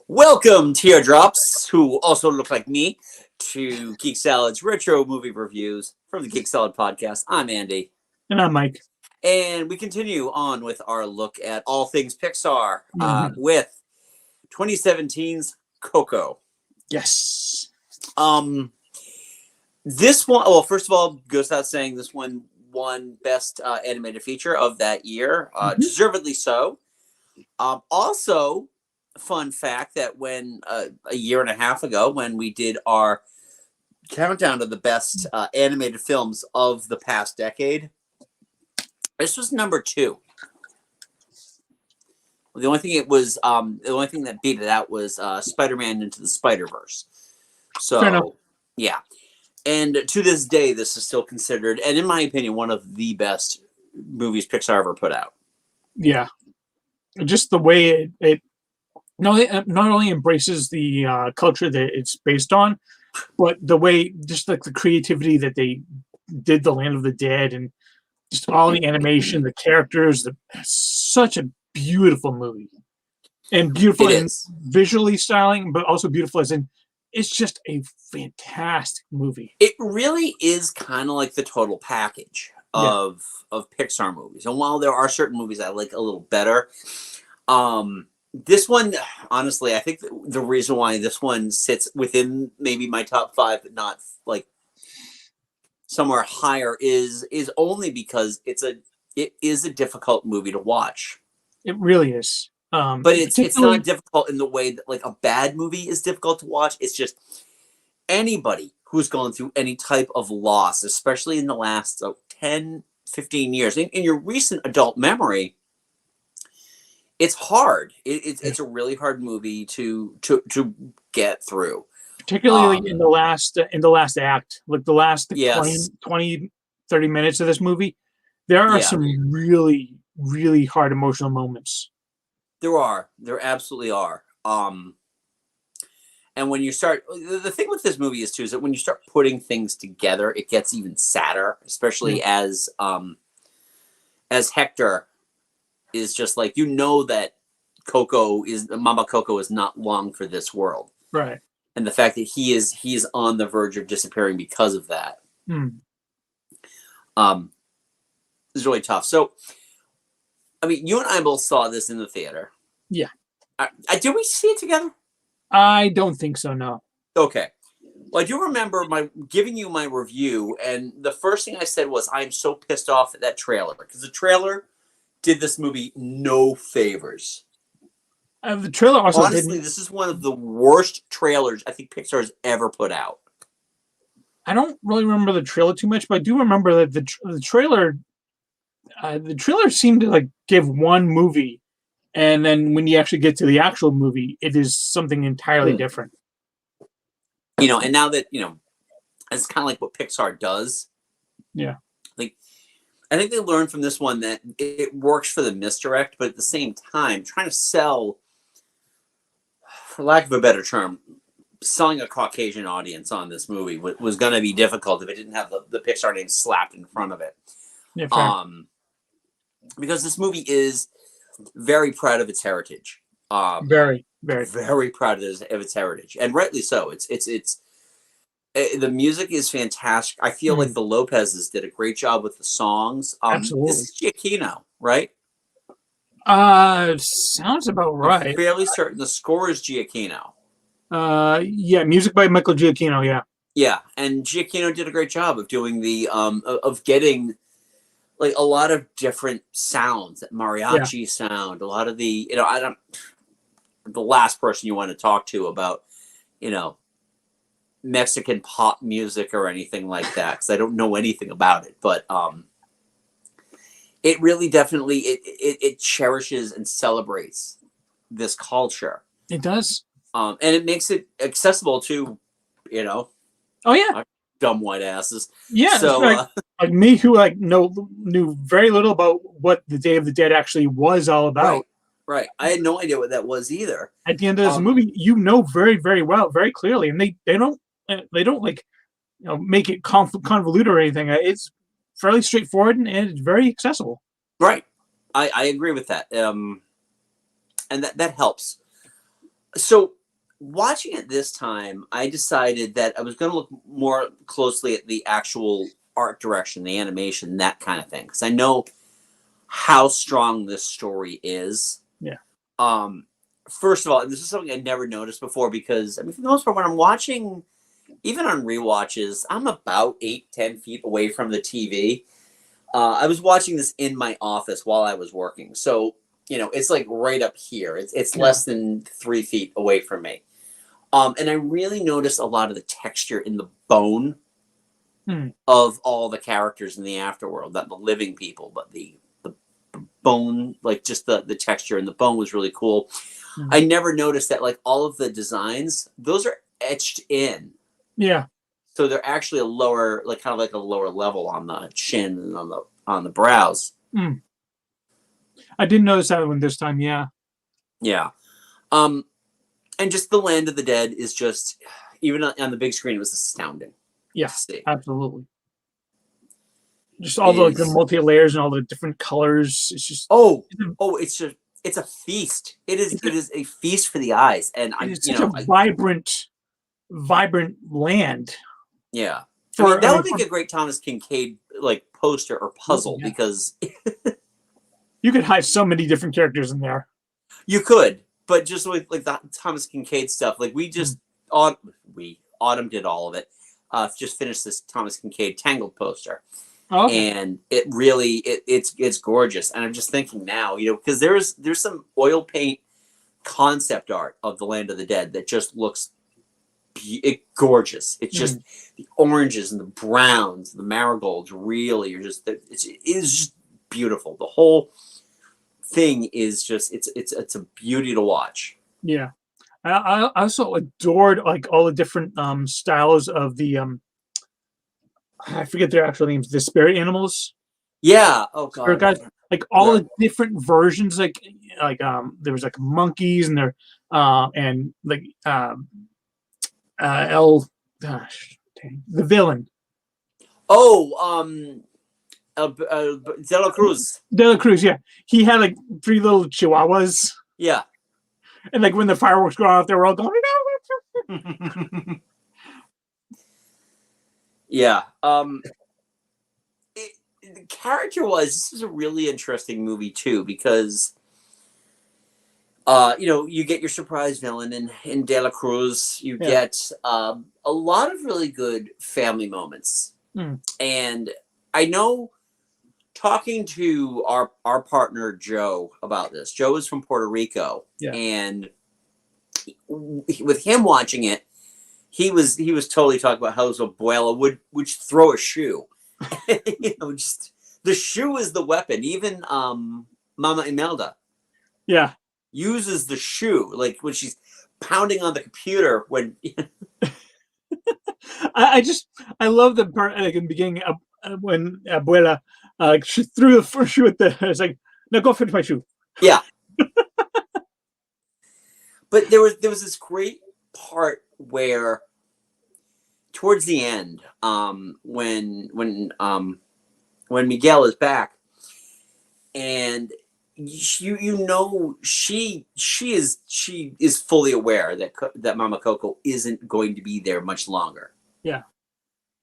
Welcome, teardrops, who also look like me, to Geek Salad's retro movie reviews from the Geek Salad podcast. I'm Andy. And I'm Mike. And we continue on with our look at all things Pixar with 2017's Coco. Yes. This one, well, first of all, goes without saying, this one won Best Animated Feature of that year, deservedly so. Also, fun fact that when a year and a half ago, when we did our countdown of the best animated films of the past decade, this was number 2. The only thing that beat it out was Spider-Man Into the Spider-Verse. So, yeah. And to this day, this is still considered, and in my opinion, one of the best movies Pixar ever put out. Yeah. Just the way it not only embraces the culture that it's based on, but the way, just like the creativity that they did the Land of the Dead and just all the animation, the characters, such a beautiful movie. And beautiful in visually styling, but also beautiful as in it's just a fantastic movie. It really is kind of like the total package of Pixar movies. And while there are certain movies I like a little better, this one, honestly, I think the reason why this one sits within maybe my top 5, but not like somewhere higher, is only because it is a difficult movie to watch. It really is. But it's not difficult in the way that like a bad movie is difficult to watch. It's just anybody who's gone through any type of loss, especially in the last 10, 15 years, in your recent adult memory, it's hard. It's a really hard movie to get through. Particularly in the last act, like the last 20, 30 minutes of this movie, there are some really, really hard emotional moments. There absolutely are. And when you start, the thing with this movie is that when you start putting things together, it gets even sadder, especially as Hector is just like, that Mama Coco is not long for this world. Right. And the fact that he is on the verge of disappearing because of that. Is really tough. So, I mean, you and I both saw this in the theater. Yeah. Did we see it together? I don't think so, no. Okay. Well, I do remember giving you my review, and the first thing I said was, I'm so pissed off at that trailer, because the trailer did this movie no favors. The trailer also honestly, this is one of the worst trailers I think Pixar has ever put out. I don't really remember the trailer too much, but I do remember that the trailer seemed to like give one movie, and then when you actually get to the actual movie, it is something entirely different. And now that it's kind of like what Pixar does. Yeah. I think they learned from this one that it works for the misdirect, but at the same time, trying to sell, for lack of a better term, selling a Caucasian audience on this movie was going to be difficult if it didn't have the Pixar name slapped in front of it. Yeah, fair. Because this movie is very proud of its heritage. Very, very, very proud of its heritage, and rightly so. It's the music is fantastic. I feel like the Lopez's did a great job with the songs. Absolutely. This is Giacchino, right? Sounds about right. I'm fairly certain the score is Giacchino. Yeah, music by Michael Giacchino. Yeah. Yeah, and Giacchino did a great job of doing the of getting like a lot of different sounds, that mariachi sound, a lot of the the last person you want to talk to about Mexican pop music or anything like that, because I don't know anything about it, but it really definitely it cherishes and celebrates this culture. It does, and it makes it accessible to oh yeah, dumb white asses. Yeah, so like me, who knew very little about what the Day of the Dead actually was all about. Right. I had no idea what that was either. At the end of this movie, very, very well, very clearly, and they don't make it convoluted or anything. It's fairly straightforward and it's very accessible. Right. I agree with that. And that helps. So watching it this time, I decided that I was going to look more closely at the actual art direction, the animation, that kind of thing, because I know how strong this story is. Yeah. First of all, this is something I never noticed before because, I mean, for the most part, when I'm watching, even on rewatches, I'm about 8-10 feet away from the TV. I was watching this in my office while I was working. So, it's like right up here. It's Yeah. less than 3 feet away from me. And I really noticed a lot of the texture in the bone of all the characters in the afterworld, not the living people, but the bone, like just the texture in the bone was really cool. I never noticed that like all of the designs, those are etched in. Yeah. So they're actually a lower, like kind of like a lower level on the chin and on the brows. I didn't notice that one this time. Yeah. Yeah. And just the Land of the Dead is just, even on the big screen, it was astounding. Yeah, to see. absolutely. Just all the multi layers and all the different colors. It's just it's a feast. It is a feast for the eyes, and it's such a vibrant land. Yeah, that would make a great Thomas Kincaid like poster or puzzle because you could hide so many different characters in there. You could, but just with like the Thomas Kincaid stuff, like we just Autumn did all of it. Just finished this Thomas Kincaid Tangled poster. And it really it's gorgeous, and I'm just thinking now, because there's some oil paint concept art of the Land of the Dead that just looks gorgeous. It's just the oranges and the browns, the marigolds. Really, it is just beautiful. The whole thing is just it's a beauty to watch. Yeah, I also adored like all the different styles of the I forget their actual names. The spirit animals. Yeah. Oh god. Spirit guys. Like all the different versions. Like there was like monkeys and there and like the villain. Oh, De La Cruz. De La Cruz. Yeah, he had like 3 little chihuahuas. Yeah. And like when the fireworks go out, they were all going. Yeah. Character-wise, this is a really interesting movie too because, you get your surprise villain in De La Cruz. You get a lot of really good family moments, and I know. Talking to our partner Joe about this. Joe is from Puerto Rico, and with him watching it, he was totally talking about how his abuela would throw a shoe. Just the shoe is the weapon. Even Mama Imelda, uses the shoe like when she's pounding on the computer. When I love the part like in the beginning when abuela she threw the first shoe at the. It's like, no, go finish my shoe. Yeah. But there was this great part where towards the end, when Miguel is back, and she is fully aware that Mama Coco isn't going to be there much longer. Yeah.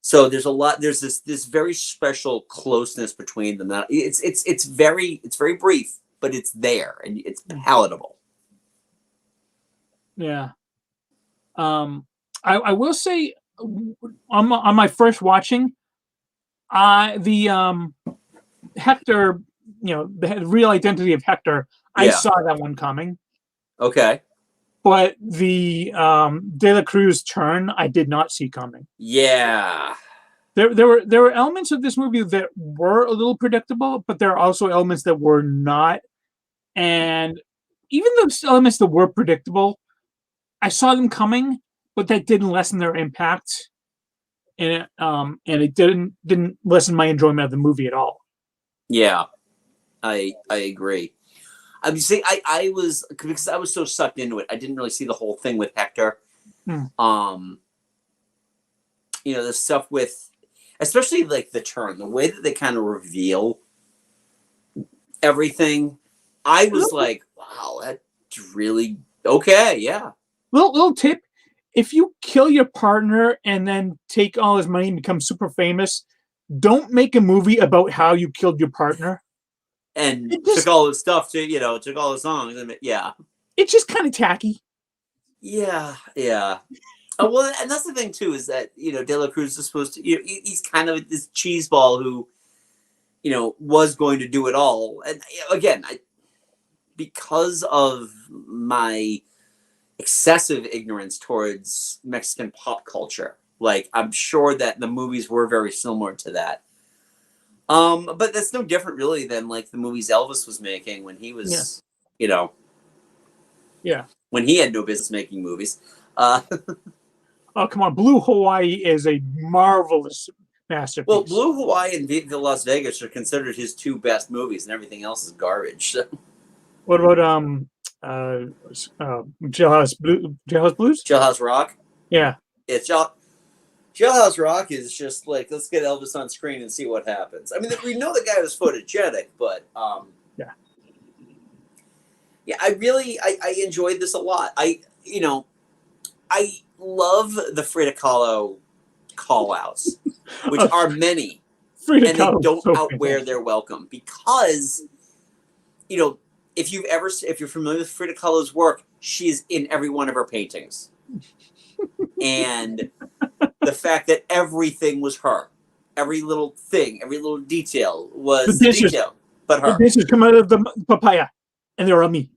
So there's this very special closeness between them that it's very brief, but it's there and it's palatable. Yeah. I will say on my first watching, the Hector, the real identity of Hector, I saw that one coming. Okay. But the De La Cruz turn, I did not see coming. Yeah. There were elements of this movie that were a little predictable, but there are also elements that were not. And even those elements that were predictable, I saw them coming, but that didn't lessen their impact. And it didn't lessen my enjoyment of the movie at all. Yeah. I agree. I'm saying I was, because I was so sucked into it, I didn't really see the whole thing with Hector. The stuff with, especially like the turn, the way that they kind of reveal everything. I was like, wow, that's really okay. Yeah. Little tip: if you kill your partner and then take all his money and become super famous, don't make a movie about how you killed your partner. And It took just all his stuff to, took all his songs. And yeah. it's just kind of tacky. Yeah. Yeah. Well, and that's the thing too, is that, De La Cruz is supposed to, he's kind of this cheeseball who, was going to do it all. And again, because of my excessive ignorance towards Mexican pop culture, like, I'm sure that the movies were very similar to that. But that's no different really than like the movies Elvis was making when he Yeah, was, yeah. when he had no business making movies. Uh, Oh, come on. Blue Hawaii is a marvelous well, masterpiece. Blue Hawaii and Viva Las Vegas are considered his two best movies, and everything else is garbage. So. What about Jailhouse Blues? Jailhouse Rock. Yeah. It's Jailhouse Rock is just like, let's get Elvis on screen and see what happens. I mean, we know the guy was photogenic, but Yeah. yeah, I enjoyed this a lot. I love the Frida Kahlo call outs, which are many, Frida and they Kahlo is don't so outwear fantastic. their welcome, because, you know, if you're familiar with Frida Kahlo's work, she's in every one of her paintings. And the fact that everything was her, every little thing, every little detail The was the dishes, detail, but the her. dishes come out of the papaya, and they're on me.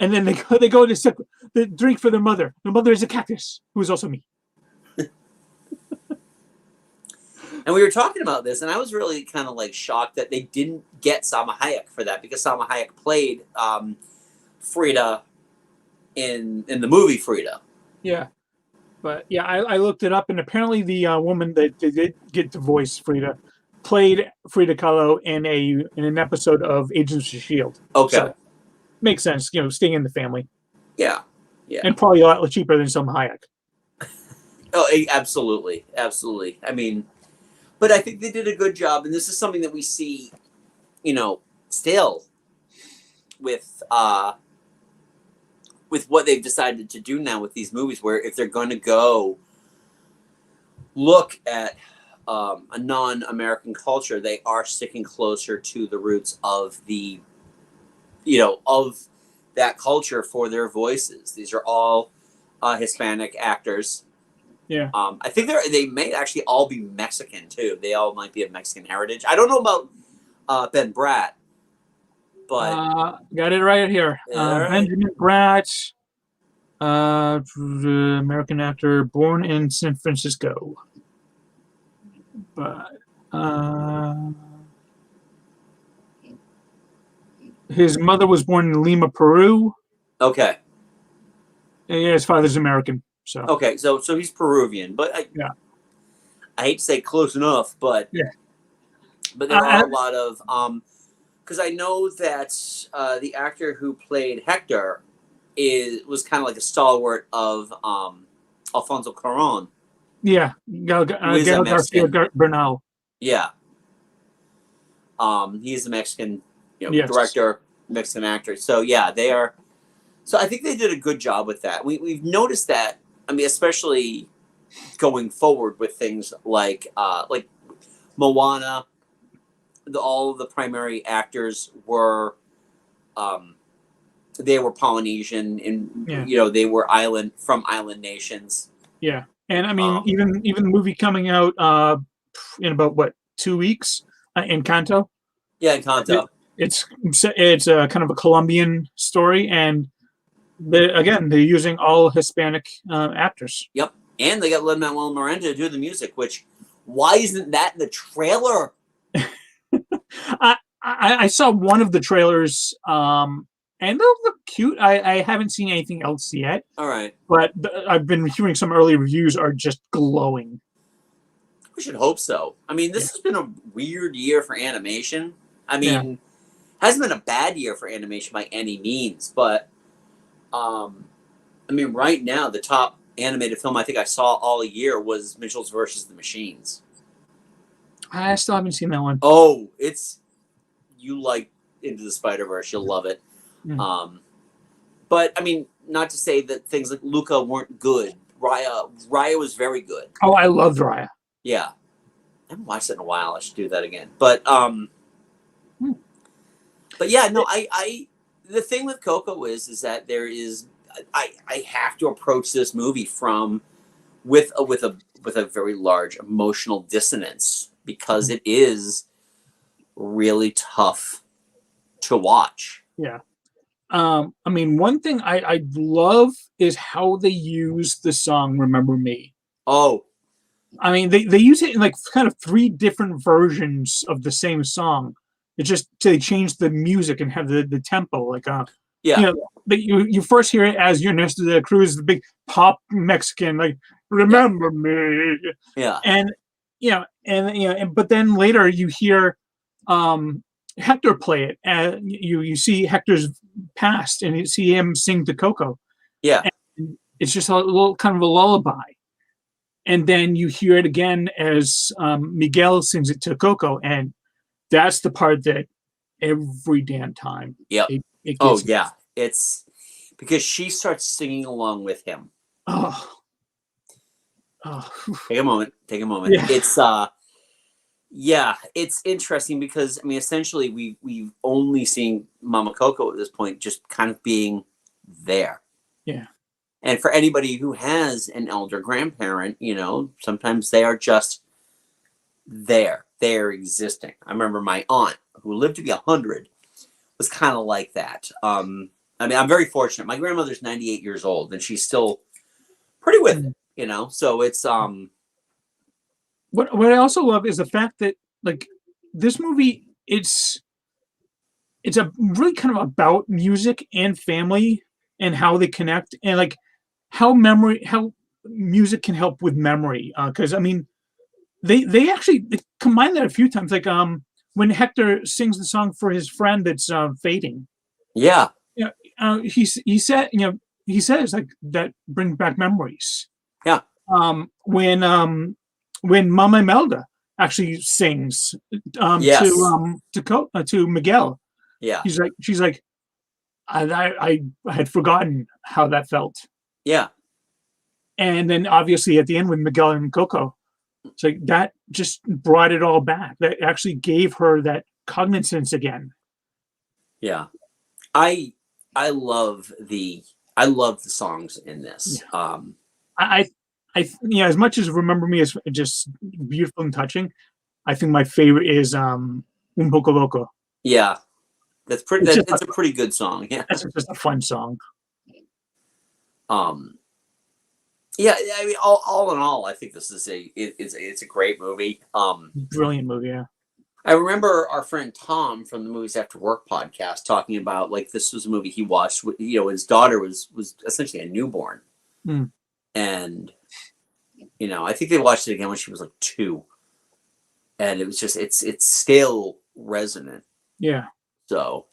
And then they go to sip the drink for their mother. The mother is a cactus, who is also me. And we were talking about this, and I was really kind of like shocked that they didn't get Salma Hayek for that, because Salma Hayek played Frida in the movie Frida. Yeah. But yeah, I looked it up, and apparently the woman that did get to voice Frida played Frida Kahlo in an episode of Agents of Shield. Okay. So makes sense, staying in the family, Yeah. Yeah. and probably a lot cheaper than some Hayek. Oh, absolutely, absolutely. I mean, but I think they did a good job, and this is something that we see, still with what they've decided to do now with these movies, where if they're going to go look at a non-American culture, they are sticking closer to the roots of of that culture for their voices. These are all Hispanic actors. Yeah. I think they may actually all be Mexican too. They all might be of Mexican heritage. I don't know about Ben Bratt, but Got it right here. all right. Benjamin Bratt, American actor, born in San Francisco, but his mother was born in Lima, Peru. Okay. And his father's American. So Okay. So he's Peruvian, but yeah, I hate to say close enough, but yeah. there are a lot of because I know that the actor who played Hector was kind of like a stalwart of Alfonso Cuarón, Yeah, who is a Gael Garcia Mexican. Bernal. Yeah. He is a Mexican, Yes. director, Mexican actor. So yeah, they are. So I think they did a good job with that. We've noticed that. I mean, especially going forward with things like Moana. All of the primary actors were, they were Polynesian, and Yeah. they were from island nations. Yeah, and I mean, even the movie coming out in about what 2 weeks, Encanto. Yeah, Encanto. It's kind of a Colombian story, and they're using all Hispanic actors. Yep, and they got Lin-Manuel Miranda to do the music. Which, why isn't that in the trailer? I saw one of the trailers, and they look cute. I haven't seen anything else yet. All right, but I've been hearing some early reviews are just glowing. We should hope so. I mean, this has been a weird year for animation. I mean, hasn't been a bad year for animation by any means, but I mean, right now the top animated film I think I saw all year was Mitchell's versus the Machines. I still haven't seen that one. Oh, you like Into the Spider-Verse, you'll love it. But I mean, not to say that things like Luca weren't good. Raya was very good. Oh, I loved Raya. Yeah, I haven't watched it in a while. I should do that again. But Hmm. but yeah, no, I the thing with Coco is that there is I have to approach this movie from with a very large emotional dissonance because it is really tough to watch. Yeah. I mean, one thing I love is how they use the song "Remember Me." Oh, I mean, they use it in like kind of three different versions of the same song. It's just they change the music and have the tempo. Like you yeah, know, but you first hear it as you're next to the cruise, the big pop Mexican, like yeah, "Remember Me," yeah, and but then later you hear um Hector play it, and you see Hector's past, and you see him sing to Coco, yeah, and it's just a little kind of a lullaby. And then you hear it again as Miguel sings it to Coco, and that's the part that every damn time yep. it Oh gets me. yeah, it's because she starts singing along with him. Oh, oh, Take a moment. Take a moment. yeah, It's yeah, it's interesting because I mean, essentially, we've only seen Mama Coco at this point, just kind of being there. yeah, And for anybody who has an elder grandparent, sometimes they are just there. They're existing. I remember my aunt, who lived to be 100, was kind of like that. I mean, I'm very fortunate. My grandmother's 98 years old, and she's still pretty with mm. it. So it's What I also love is the fact that like this movie, it's a really kind of about music and family and how they connect, and like how music can help with memory. Because I mean, they actually they combine that a few times. Like when Hector sings the song for his friend that's fading. yeah, Yeah, he says like that brings back memories. yeah, When Mama Imelda actually sings yes, to Miguel, yeah, she's like I had forgotten how that felt. yeah, And then obviously at the end with Miguel and Coco, it's like that just brought it all back. That actually gave her that cognizance again. yeah. I I love I love the songs in Yeah. this. I, as much as Remember Me is just beautiful and touching, I think my favorite is Un Poco Loco. Yeah, that's pretty. It's just That's a pretty good song. Yeah. that's just a fun song. Um. Yeah. I mean, all in all, I think this is it's a great movie. Brilliant movie. Yeah. I remember our friend Tom from the Movies After Work podcast talking about like this was a movie he watched. His daughter was essentially a newborn, Mm. and I think they watched it again when she was like 2, and it was just it's still resonant. Yeah. So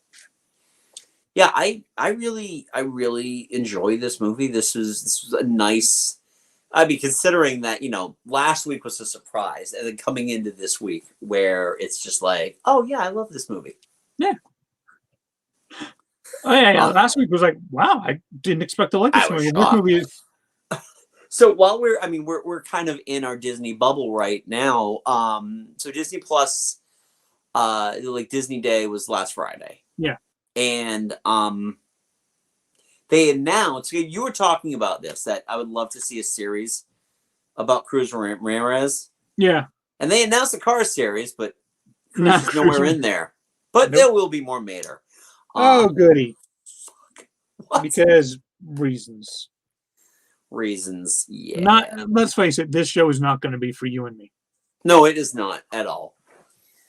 yeah, I really enjoy this movie. This was a nice. I mean, considering that last week was a surprise, and then coming into this week where it's just like, oh yeah, I love this movie. Yeah. Oh yeah, yeah. Uh, Last week was like, wow, I didn't expect to like I this was movie. This shocked. movie is So while we're kind of in our Disney bubble right now. So Disney Plus, like Disney Day was last Friday, yeah, and they announced, you were talking about this, that I would love to see a series about Cruz Ramirez. yeah. And they announced the Cars series, but Cruz Not is nowhere Cruise. in there. But Nope. there will be more Mater. Oh, goody. What? Because reasons. Reasons, yeah. Not. Let's face it. This show is not going to be for you and me. No, it is not at all.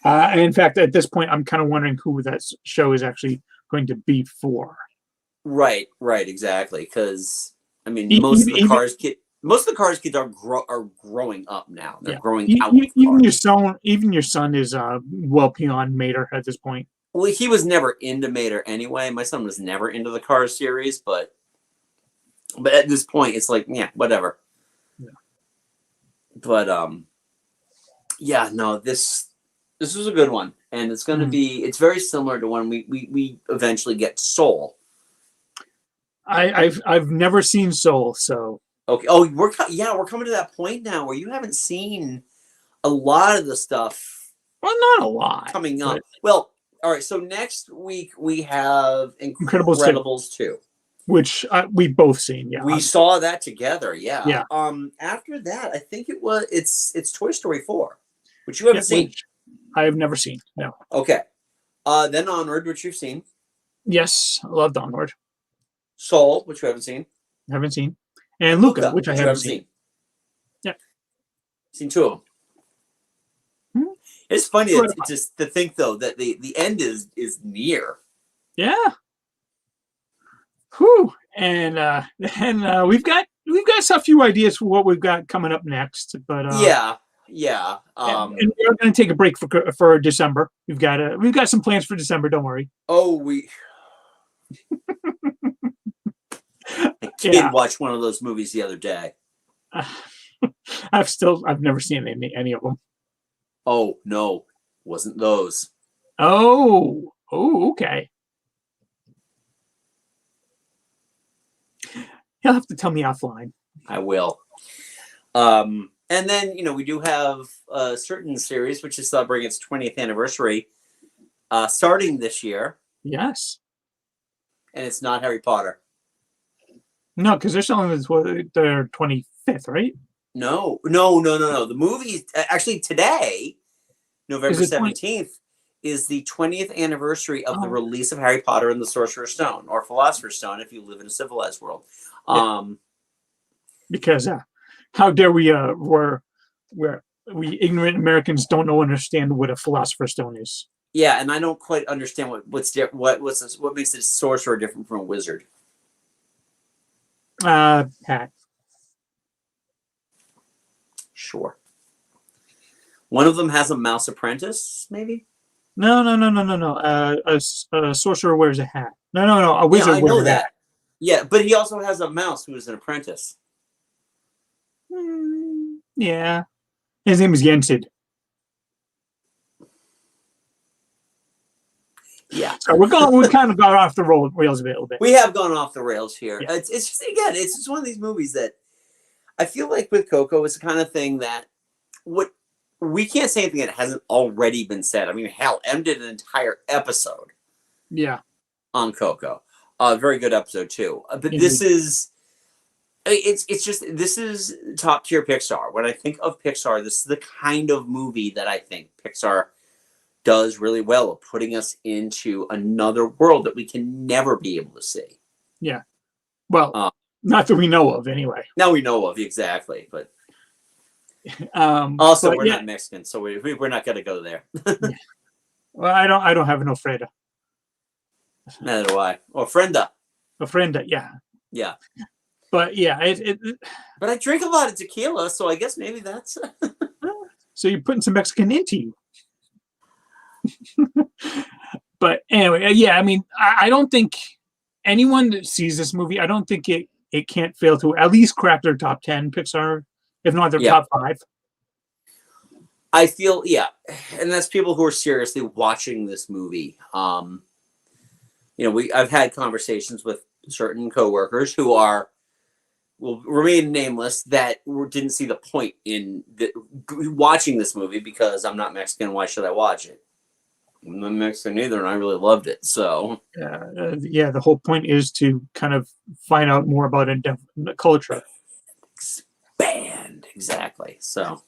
In fact, at this point, I'm kind of wondering who that show is actually going to be for. Right, exactly. Because I mean, Even, even most of the Cars kids are growing up now. They're yeah, growing out of even your son is well beyond Mater at this point. Well, he was never into Mater anyway. My son was never into the Cars series, but at this point, it's like, yeah, whatever. Yeah. But yeah, no, this was a good one, and it's going to be. It's very similar to when we eventually get Soul. I've never seen Soul, so Okay. Oh, we're coming to that point now where you haven't seen a lot of the stuff well, not a lot, coming but up. Well, all right. So next week we have Incredibles 2, Incredibles 2. which we've both seen. Yeah, We saw that together. Yeah. yeah, After that, I think it's Toy Story 4, which you haven't yeah, seen. which I have never seen. No. Okay. Then Onward, which you've seen. Yes, I loved Onward. Soul, which you haven't seen. Haven't seen, and Luca, Luca, which I which you haven't haven't seen. seen. Yeah. Seen two of them. Hmm. It's funny Sure. it's just to think though that the end is near. Yeah. Whew. And we've got a few ideas for what we've got coming up next, but Yeah, yeah. and we're going to take a break for December. We've got some plans for December. Don't worry. Oh, a kid Yeah. watched one of those movies the other day. I've never seen any of them. Oh no, wasn't those? Oh, okay. He'll have to tell me offline. I will. And then we do have a certain series which is celebrating its 20th anniversary, starting this year, Yes. and it's not Harry Potter. No, because they're selling this their 25th, right? No. The movie actually today, November 17th, is the 20th anniversary of the release of Harry Potter and the Sorcerer's Stone, or Philosopher's Stone, if you live in a civilized world. Because how dare we we ignorant Americans don't understand what a Philosopher's Stone is. Yeah, and I don't quite understand what makes a sorcerer different from a wizard. Hat. Sure. One of them has a mouse apprentice, maybe? No. A sorcerer wears a hat. No. A wizard I wears know a that. hat. Yeah, but he also has a mouse who is an apprentice. Yeah. His name is Yensid. Yeah. So we kind of got off the rails a little bit. We have gone off the rails here. Yeah. It's just, again, it's just one of these movies that I feel like with Coco, it's the kind of thing that we can't say anything that hasn't already been said. I mean, hell, M did an entire episode. Yeah. On Coco. Very good episode too. But Indeed. This is top tier Pixar. When I think of Pixar, this is the kind of movie that I think Pixar does really well of putting us into another world that we can never be able to see. Yeah. Well, not that we know of, anyway. Now we know of, exactly, but also we're not Mexican, so we're not going to go there. Yeah. Well, I don't have an Alfredo. Neither do I. Or Frenda. Yeah. Yeah. But yeah, but I drink a lot of tequila, so I guess maybe that's. So you're putting some Mexican into you. But anyway, yeah, I mean, I don't think anyone that sees this movie, I don't think it can't fail to at least crack their top 10 Pixar, if not their top 5. I feel, and that's people who are seriously watching this movie. I've had conversations with certain coworkers who will remain nameless that didn't see the point in watching this movie because I'm not Mexican. Why should I watch it? I'm not Mexican either, and I really loved it. So the whole point is to kind of find out more about the culture. Expand, exactly. So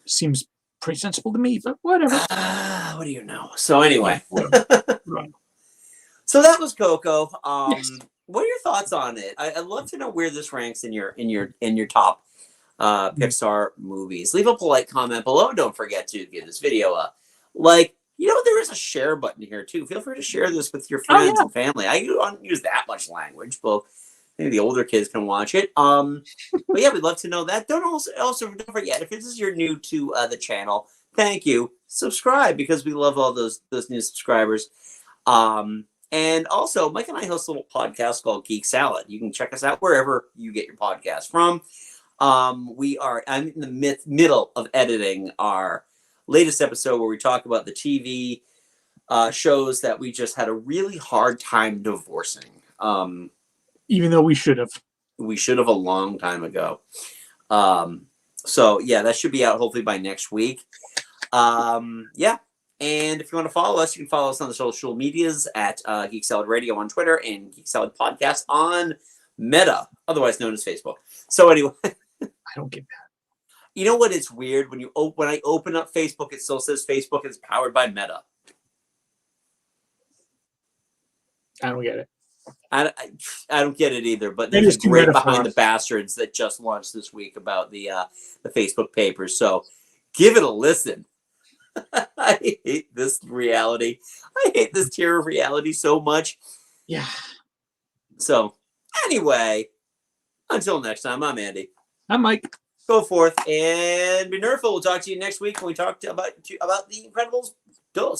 seems pretty sensible to me, but whatever. What do you know? So anyway. So that was Coco. Yes. What are your thoughts on it? I'd love to know where this ranks in your top Pixar movies. Leave a polite comment below. Don't forget to give this video a like. There is a share button here too. Feel free to share this with your friends and family. I don't use that much language, but maybe the older kids can watch it. But yeah, we'd love to know that. Also don't forget, if this is you're new to the channel, thank you. Subscribe because we love all those new subscribers. And also, Mike and I host a little podcast called Geek Salad. You can check us out wherever you get your podcast from. I'm in the middle of editing our latest episode where we talk about the TV shows that we just had a really hard time divorcing. even though we should have. We should have a long time ago. So yeah, that should be out hopefully by next week. Yeah. And if you want to follow us, you can follow us on the social medias at Geek Salad Radio on Twitter and Geek Salad Podcast on Meta, otherwise known as Facebook. So anyway, I don't get that. You know what? It's weird when I open up Facebook, it still says Facebook is powered by Meta. I don't get it. I don't get it either. But Maybe there's it's a too great meta for Behind the us. Bastards that just launched this week about the Facebook papers. So give it a listen. I hate this reality. I hate this tier of reality so much. Yeah. So anyway, until next time, I'm Andy. I'm Mike. Go forth and be nerful. We'll talk to you next week when we talk about The Incredibles 2.